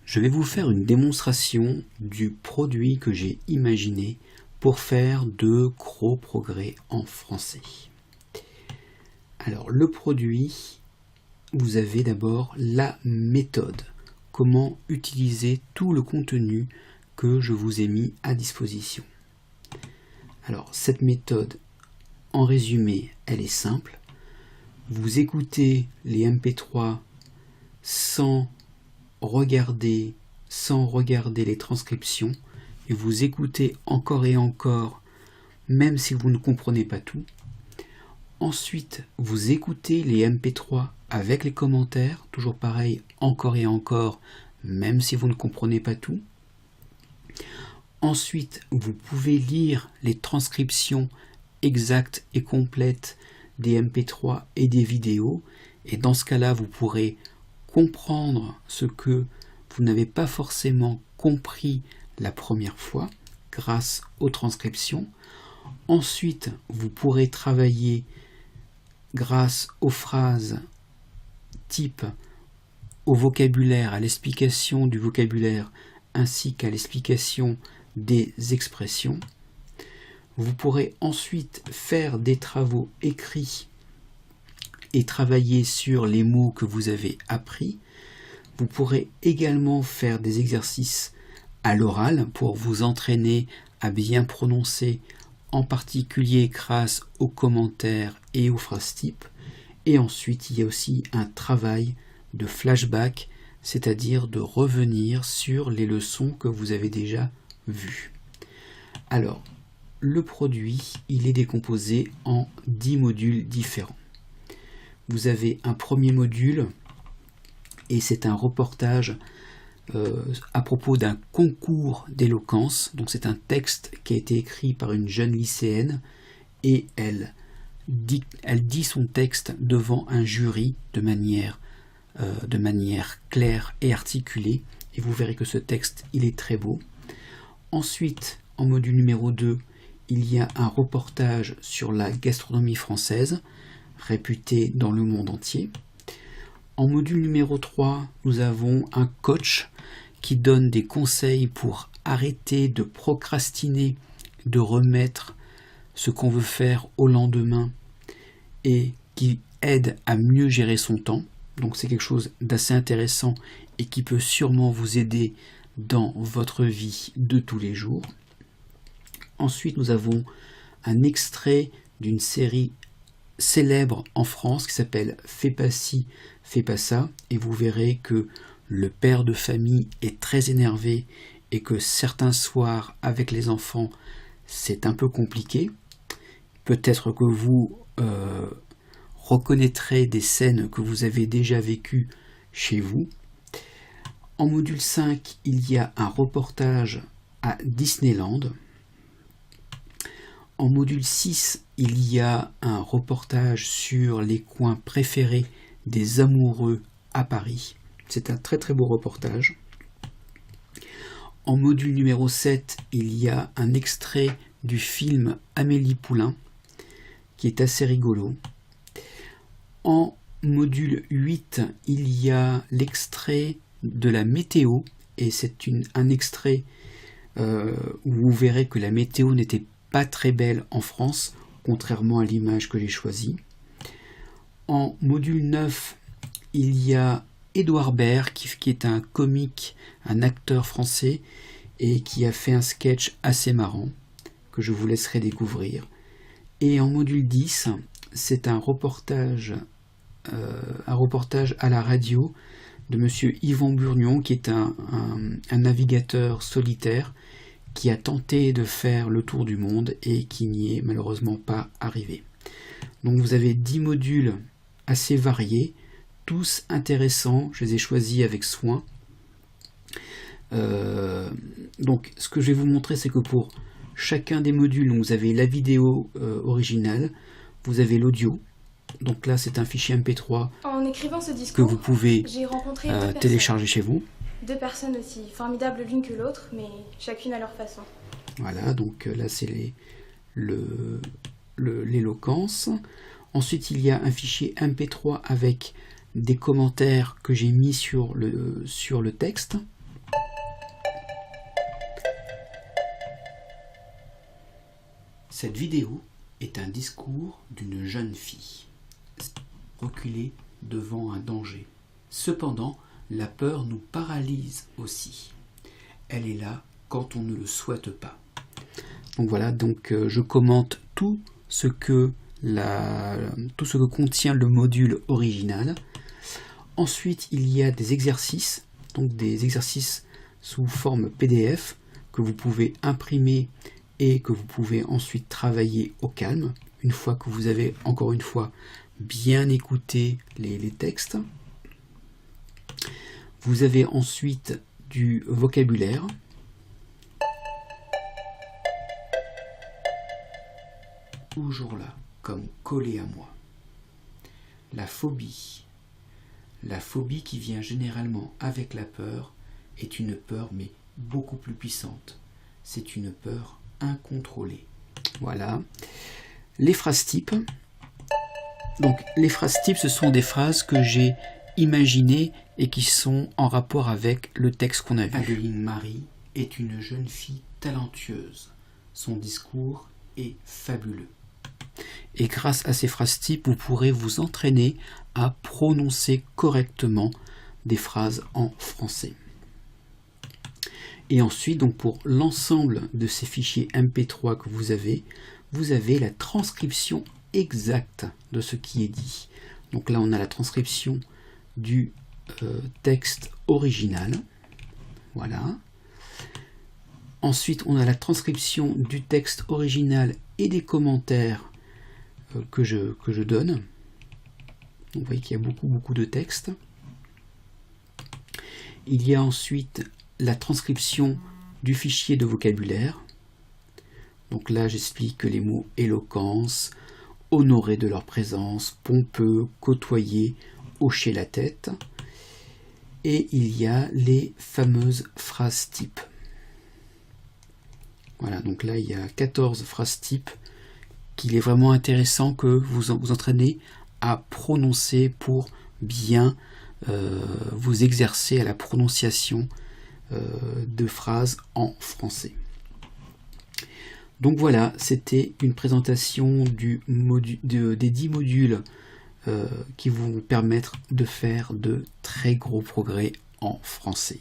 Je vais vous faire une démonstration du produit que j'ai imaginé pour faire de gros progrès en français. Alors le produit, vous avez d'abord la méthode, comment utiliser tout le contenu que je vous ai mis à disposition. Alors cette méthode, en résumé, elle est simple. Vous écoutez les MP3 sans regarder les transcriptions et vous écoutez encore et encore, même si vous ne comprenez pas tout. Ensuite, vous écoutez les MP3 avec les commentaires, toujours pareil, encore et encore, même si vous ne comprenez pas tout. Ensuite, vous pouvez lire les transcriptions exactes et complètes des MP3 et des vidéos, et dans ce cas-là, vous pourrez comprendre ce que vous n'avez pas forcément compris la première fois grâce aux transcriptions. Ensuite, vous pourrez travailler grâce aux phrases type, au vocabulaire, à l'explication du vocabulaire ainsi qu'à l'explication des expressions. Vous pourrez ensuite faire des travaux écrits et travailler sur les mots que vous avez appris. Vous pourrez également faire des exercices à l'oral pour vous entraîner à bien prononcer, en particulier grâce aux commentaires et aux phrases types. Et ensuite, il y a aussi un travail de flashback, c'est-à-dire de revenir sur les leçons que vous avez déjà vues. Alors, le produit, il est décomposé en 10 modules différents. Vous avez un premier module, et c'est un reportage à propos d'un concours d'éloquence. Donc c'est un texte qui a été écrit par une jeune lycéenne, et elle dit son texte devant un jury de manière claire et articulée, et vous verrez que ce texte, il est très beau. Ensuite, en module numéro 2, il y a un reportage sur la gastronomie française, réputée dans le monde entier. En module numéro 3, nous avons un coach qui donne des conseils pour arrêter de procrastiner, de remettre ce qu'on veut faire au lendemain, et qui aide à mieux gérer son temps. Donc c'est quelque chose d'assez intéressant et qui peut sûrement vous aider dans votre vie de tous les jours. Ensuite, nous avons un extrait d'une série célèbre en France qui s'appelle Fais pas ci, fais pas ça, et vous verrez que le père de famille est très énervé et que certains soirs avec les enfants c'est un peu compliqué. Peut-être que vous reconnaîtrez des scènes que vous avez déjà vécues chez vous. En module 5, il y a un reportage à Disneyland. En module 6, il y a un reportage sur les coins préférés des amoureux à Paris. C'est un très très beau reportage. En module numéro 7, il y a un extrait du film Amélie Poulain, qui est assez rigolo. En module 8, il y a l'extrait de la météo, et c'est un extrait où vous verrez que la météo n'était pas très belle en France, contrairement à l'image que j'ai choisie. En module 9, il y a Édouard Baird, qui est un comique, un acteur français, et qui a fait un sketch assez marrant, que je vous laisserai découvrir. Et en module 10, c'est un reportage à la radio de monsieur Yvan Burnion, qui est un navigateur solitaire, qui a tenté de faire le tour du monde et qui n'y est malheureusement pas arrivé. Donc vous avez 10 modules assez variés, tous intéressants, je les ai choisis avec soin. Donc ce que je vais vous montrer, c'est que pour chacun des modules, vous avez la vidéo originale, vous avez l'audio. Donc là c'est un fichier MP3 en écrivant ce discours, que vous pouvez télécharger chez vous. Deux personnes aussi formidables l'une que l'autre, mais chacune à leur façon. Voilà, donc là c'est l'éloquence. Ensuite il y a un fichier MP3 avec des commentaires que j'ai mis sur le texte. Cette vidéo est un discours d'une jeune fille, reculée devant un danger. Cependant, la peur nous paralyse aussi. Elle est là quand on ne le souhaite pas. Donc voilà, je commente tout ce que contient le module original. Ensuite, il y a des exercices, donc des exercices sous forme PDF que vous pouvez imprimer et que vous pouvez ensuite travailler au calme, une fois que vous avez, encore une fois, bien écouté les textes. Vous avez ensuite du vocabulaire. Toujours là, comme collé à moi. La phobie. La phobie qui vient généralement avec la peur est une peur mais beaucoup plus puissante. C'est une peur incontrôlée. Voilà. Les phrases types. Donc les phrases types, ce sont des phrases que j'ai imaginées et qui sont en rapport avec le texte qu'on a vu. Adeline Marie est une jeune fille talentueuse. Son discours est fabuleux. Et grâce à ces phrases types, vous pourrez vous entraîner à prononcer correctement des phrases en français. Et ensuite, donc pour l'ensemble de ces fichiers MP3 que vous avez la transcription exacte de ce qui est dit. Donc là, on a la transcription du texte original. Voilà. Ensuite, on a la transcription du texte original et des commentaires que je donne. Donc, vous voyez qu'il y a beaucoup de texte. Il y a ensuite la transcription du fichier de vocabulaire. Donc là, j'explique les mots éloquence, honorer de leur présence, pompeux, côtoyer, hocher la tête. Et il y a les fameuses phrases types. Voilà, donc là, il y a 14 phrases types qu'il est vraiment intéressant que vous entraînez à prononcer pour bien vous exercer à la prononciation de phrases en français. Donc voilà, c'était une présentation des 10 modules qui vont vous permettre de faire de très gros progrès en français.